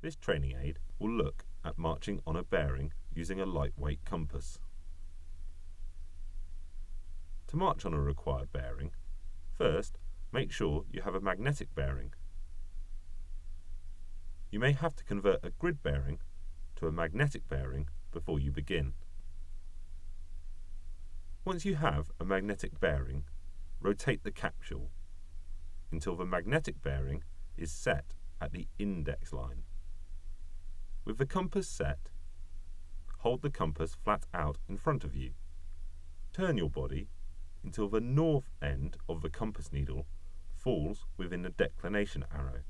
This training aid will look at marching on a bearing using a lightweight compass. To march on a required bearing, first make sure you have a magnetic bearing. You may have to convert a grid bearing to a magnetic bearing before you begin. Once you have a magnetic bearing, rotate the capsule until the magnetic bearing is set at the index line. With the compass set, hold the compass flat out in front of you. Turn your body until the north end of the compass needle falls within the declination arrow.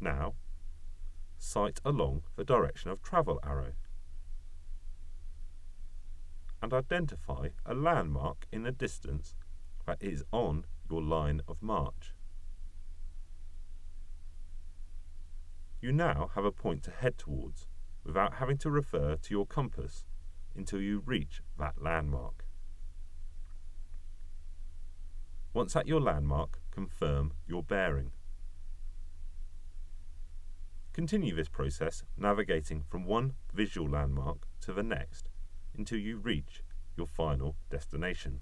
Now, sight along the direction of travel arrow and identify a landmark in the distance that is on your line of march. You now have a point to head towards without having to refer to your compass until you reach that landmark. Once at your landmark, confirm your bearing. Continue this process, navigating from one visual landmark to the next until you reach your final destination.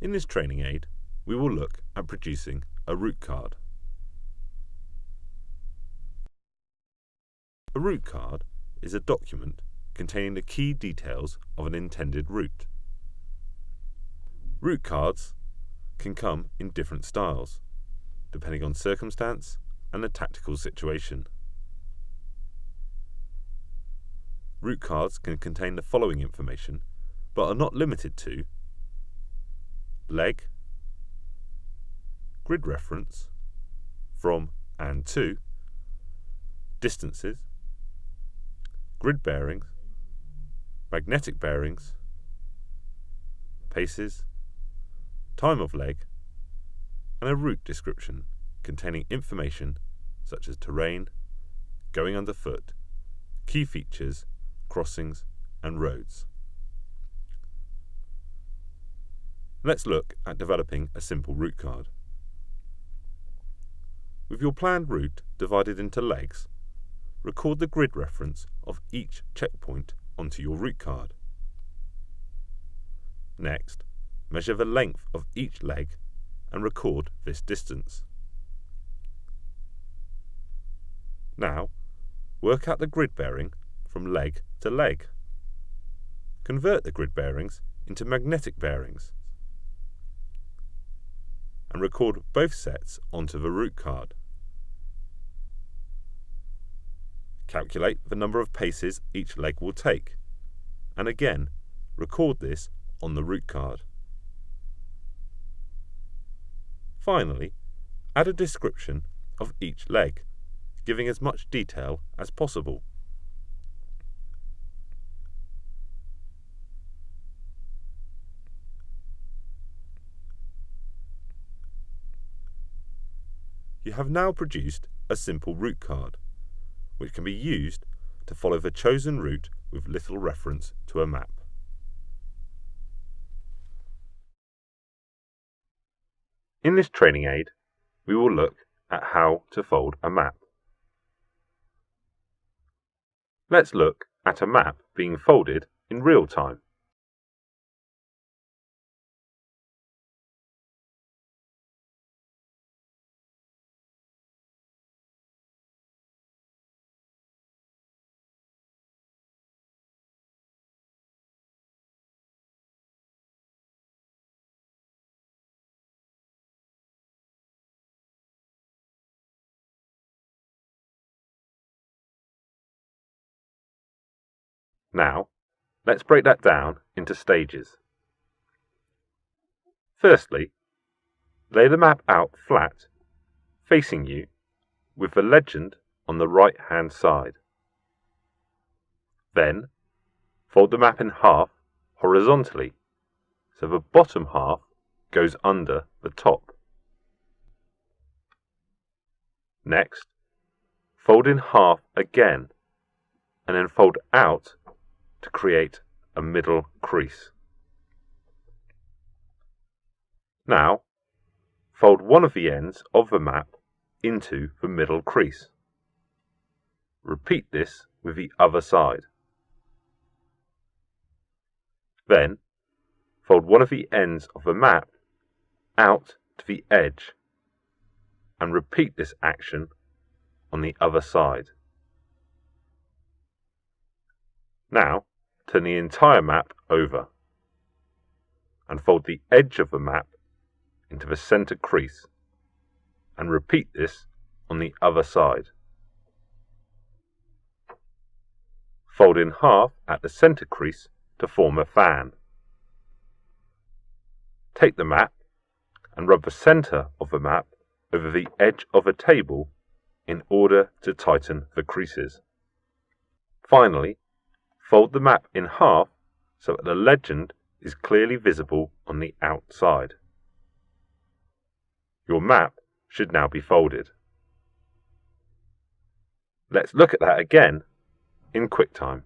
In this training aid, we will look at producing a route card. A route card is a document containing the key details of an intended route. Route cards can come in different styles, depending on circumstance and the tactical situation. Route cards can contain the following information, but are not limited to: leg, grid reference, from and to, distances, grid bearings, magnetic bearings, paces, time of leg, and a route description containing information such as terrain, going underfoot, key features, crossings and roads. Let's look at developing a simple route card. With your planned route divided into legs, record the grid reference of each checkpoint onto your route card. Next, measure the length of each leg and record this distance. Now, work out the grid bearing from leg to leg. Convert the grid bearings into magnetic bearings and record both sets onto the route card. Calculate the number of paces each leg will take, and again record this on the route card. Finally, add a description of each leg, giving as much detail as possible. You have now produced a simple route card, which can be used to follow the chosen route with little reference to a map. In this training aid, we will look at how to fold a map. Let's look at a map being folded in real time. Now, let's break that down into stages. Firstly, lay the map out flat, facing you, with the legend on the right-hand side. Then, fold the map in half horizontally, so the bottom half goes under the top. Next, fold in half again, and then fold out to create a middle crease. Now, fold one of the ends of the map into the middle crease. Repeat this with the other side. Then, fold one of the ends of the map out to the edge and repeat this action on the other side. Now, turn the entire map over and fold the edge of the map into the center crease and repeat this on the other side. Fold in half at the center crease to form a fan. Take the map and rub the center of the map over the edge of a table in order to tighten the creases. Finally, fold the map in half so that the legend is clearly visible on the outside. Your map should now be folded. Let's look at that again in QuickTime.